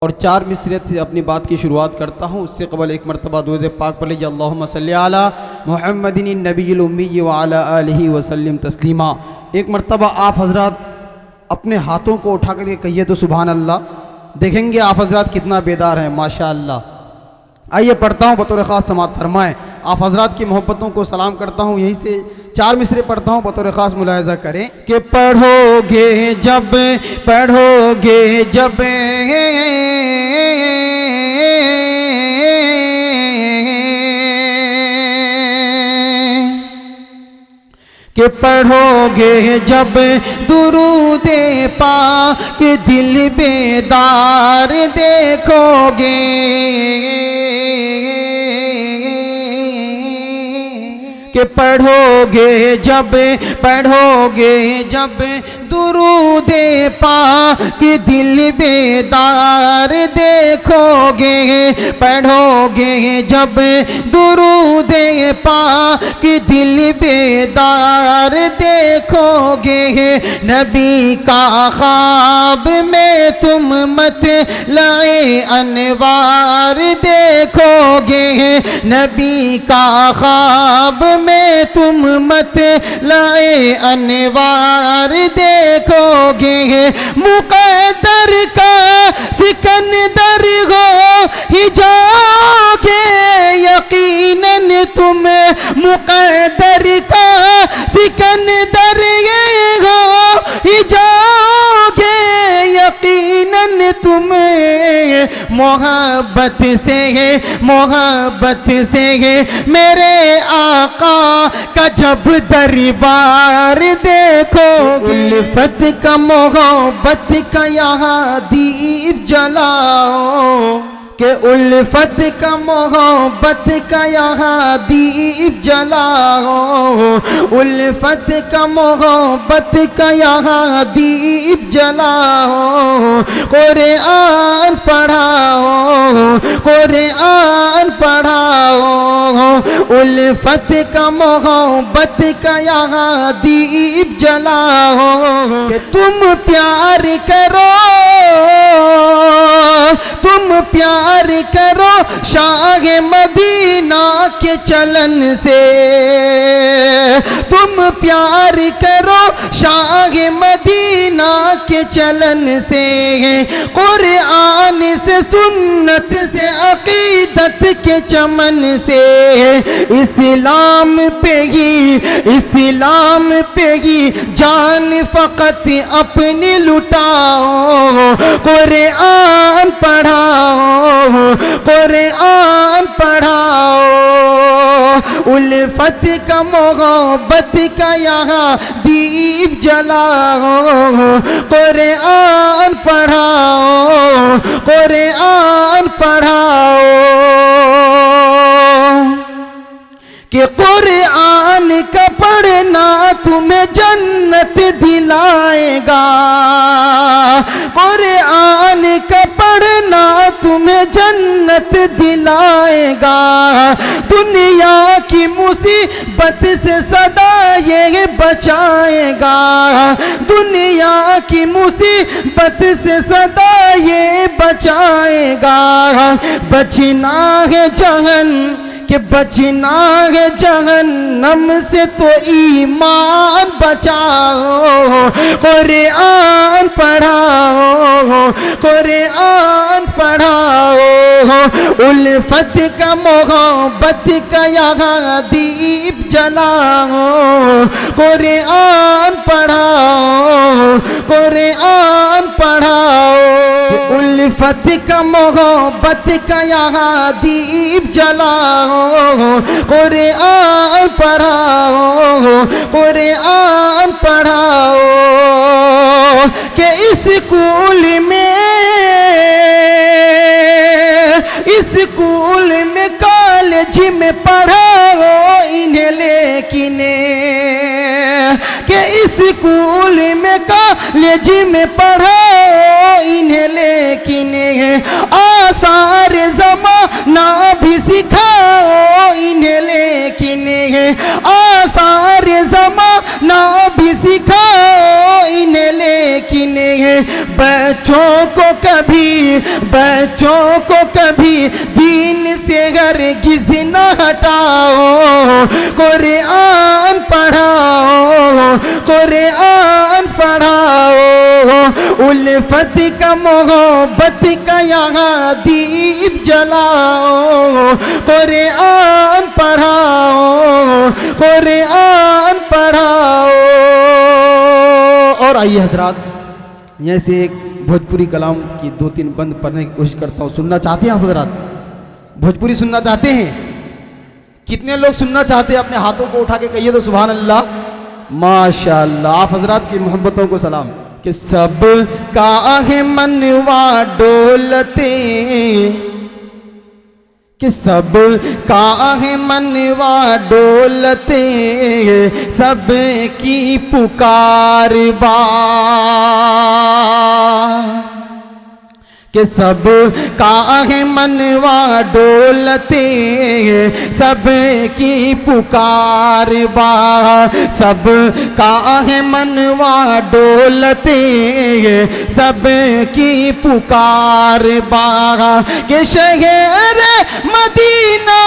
और 4 मिसरे से अपनी बात की शुरुआत करता हूँ। उससे कबल एक मरतबा दुरूद पाक पढ़ लीजिए, अल्लाहुम्मा सल्ली अला मुहम्मदिन नबील उम्मी व अला आलिहि वसल्लम तस्लीमा। एक मरतबा आप हजरात अपने हाथों को उठा करके कहिए तो सुभान अल्लाह। देखेंगे आप हजरात कितना बेदार हैं, माशा अल्लाह। आइए पढ़ता हूँ, बतौर ख़ास समात फरमाएँ। आप हजरात की मोहब्बतों को सलाम करता हूँ। यहीं से 4 मिसरे पढ़ता हूँ, बतौर ख़ास मुलाहिज़ा करें कि पढ़ोगे जब कि पढ़ोगे जब दुरूदे पाक दिल बेदार देखोगे। कि पढ़ोगे जब दुरूदे पाक दिल बेदार देखोगे। पढ़ोगे जब दुरूदे पाक दिल बेदार देखोगे। नबी का ख्वाब में तुम मत लाए अनवार देखोगे। नबी का ख्वाब में तुम मत लाए अनवार देखोगे। मुक़द्दर का सिकंदर हो ही जाओगे यकीनन तुम। मुक़द्दर का सिकंदर ये हो ही जाओगे यकीनन तुम। मोहब्बत से मेरे आका का जब दरबार देखोगे। उल्फत का मोहब्बत का यहाँ दीप जलाओ। के उल्फत का मोहब्बत का यहाँ दीप जलाओ। उल्फत का मोहब्बत का यहाँ दीप जलाओ। कुरान पढ़ाओ, कुरान पढ़ाओ। उल्फत का मोहब्बत का यहाँ दीप जलाओ। कि तुम प्यार करो, तुम प्यार करो शाह मदीना के चलन से। तुम प्यार करो शाह मदीना के चलन से। कुरान से, सुन्नत से, अकीदत के चमन से। इस्लाम पे ही जान फकत अपनी लुटाओ। कुरान पढ़ाओ, कुरान पढ़ाओ। उल्फत का मोहब्बत का यहाँ दीप जलाओ। कुरान पढ़ाओ, कुरान पढ़ाओ। कि कुरान का पढ़ना तुम्हें जन्नत दिलाएगा। कुरान का पढ़ना तुम्हें जन्नत दिलाएगा। दुनिया की मुसीबत से सदा ये बचाएगा। दुनिया की मुसीबत से सदा ये बचाएगा। बचना है कि बचना है जहन्नम से तो ईमान बचाओ। कुरान पढ़ाओ, कुरान पढ़ाओ। उल्फत का मोहब्बत का यहाँ दीप जलाओ। कुरान पढ़ाओ, कुरान पढ़ाओ। उल्फत का मोहब्बत का यहाँ दीप जलाओ। कुरान पढ़ाओ, कुरान पढ़ाओ। के स्कूल में कॉलेज में पढ़ाओ इन्हें, लेकिन के स्कूल में कॉलेज में पढ़ाओ इन्हें, लेकिन आसार ज़माना भी सिखाओ इन्हें, लेकिन आसार ज़माना भी सिखाओ इन्हें, लेकिन बच्चों को कभी दीन से हरगिज़ न हटाओ, कुरान पढ़ाओ, उल्फत का मोहब्बत का यहाँ दीप जलाओ, कुरान पढ़ाओ। और आइए हजरात, यहाँ से एक भोजपुरी कलाम की 2-3 बंद पढ़ने की कोशिश करता हूँ। सुनना चाहते हैं आप हजरात? भोजपुरी सुनना चाहते हैं? कितने लोग सुनना चाहते हैं? अपने हाथों को उठा के कहिए तो सुभान अल्लाह, माशाअल्लाह। आप हजरात की मोहब्बतों को सलाम। कि सब काहे मनवा डोलते, कि सब काहे मनवा डोलते, सब की पुकार बा, कि सब काहे मनवा डोलते, सब की पुकार बा, सब काहे मनवा डोलते, सब की पुकार बा। कि शहर मदीना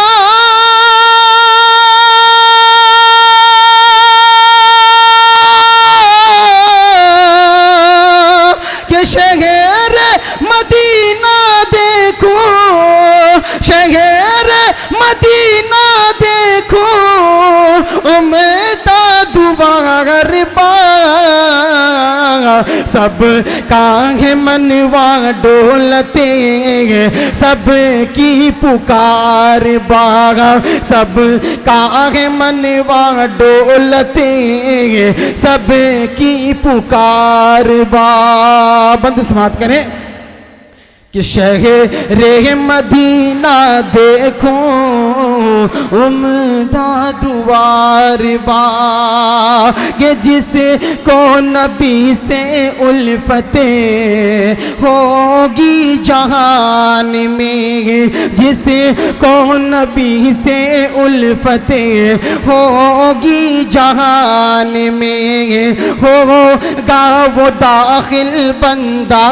सब काहे मनवा डोलते, सब की पुकार बागा, सब काहे मनवा डोलते, सब की पुकार बा। बंद समाप्त करें। कि शहरे मदीना देखो उम्दा दुआर बा, कि जिसको नबी से उल्फते होगी जहान में, जिसको नबी से उल्फते होगी जहान में, होगा वो दाखिल बंदा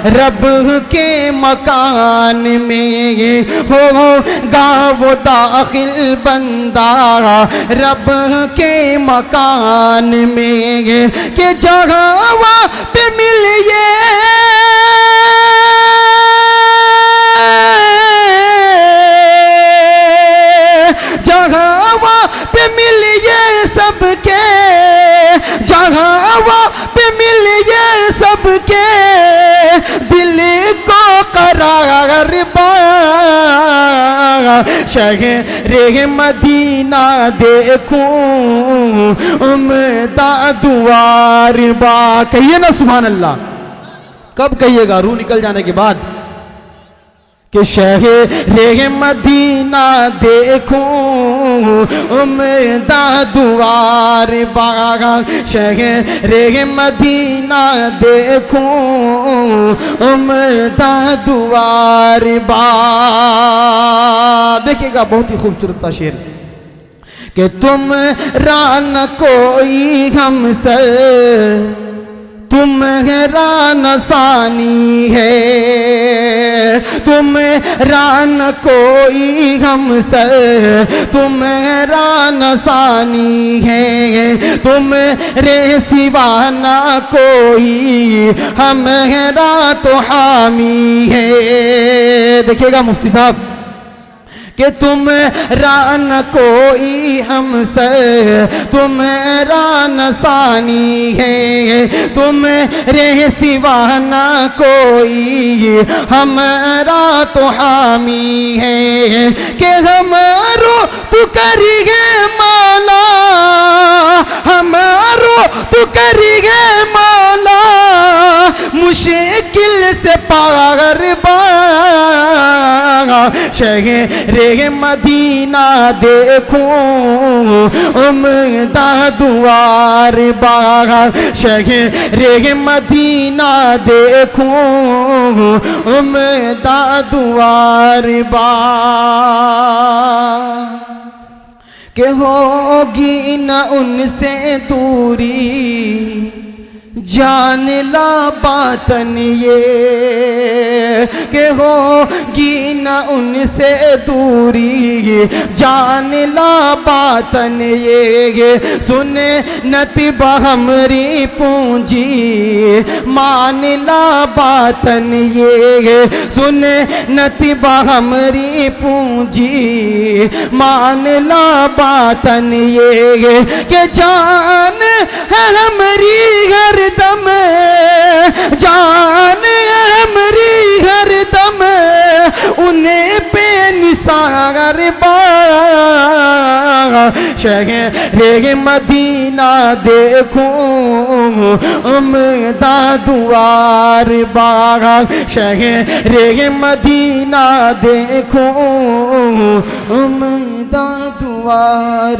रब के मकान में, होगा वो दाखिल बंदा रब के मकान में। कि जगह पे मिलिए जगह पे मिलिए सबके, जगह पे मिलिए सबके दिल को करार बा। शहरे मदीना देखूं उम्दा दुआर बा। कहिए ना सुभान अल्लाह। कब कहिएगा? रूह निकल जाने के बाद। कि शहरे मदीना देखूं उम्दा दुआर बागा, शहरे मदीना देखूं उम्दा दुआर बा। देखिएगा बहुत ही खूबसूरत सा शेर। कि तुम रान कोई हमसे तुम्हारा नसानी है, तुम्हारा न कोई हमसे तुम्हारा नसानी है, तुम्हारे सिवा ना कोई हमारा तो हामी है। देखिएगा मुफ्ती साहब, कि तुम्हारा न कोई हमसे तुम्हारा नसानी है, तुम्हारे सिवा ना कोई हमारा तो हामी है। कि हमारो तू करिए मौला, हमारो तू करिए मौला, मुश्किल से पार बा। शहरे मदीना देखूं उम्दा दुआर बा, शहरे मदीना देखूं उम्दा दुआर बा। कि होगी न उनसे दूरी, जान ला बातन ये कि होगी न उनसे दूरी, जान ला बातन ये सुन नतिब हमरी पूंजी, मान ला बातन ये सुन नतिब हमरी पूंजी, मान ला बातन ये कि जान है हमरी हरदम, जान हमरी हरदम उन्हें पे निसार बा, शहर मदीना देखूं उम्दा दुआर बाग, शहर मदीना देखूं उम्दा दुआर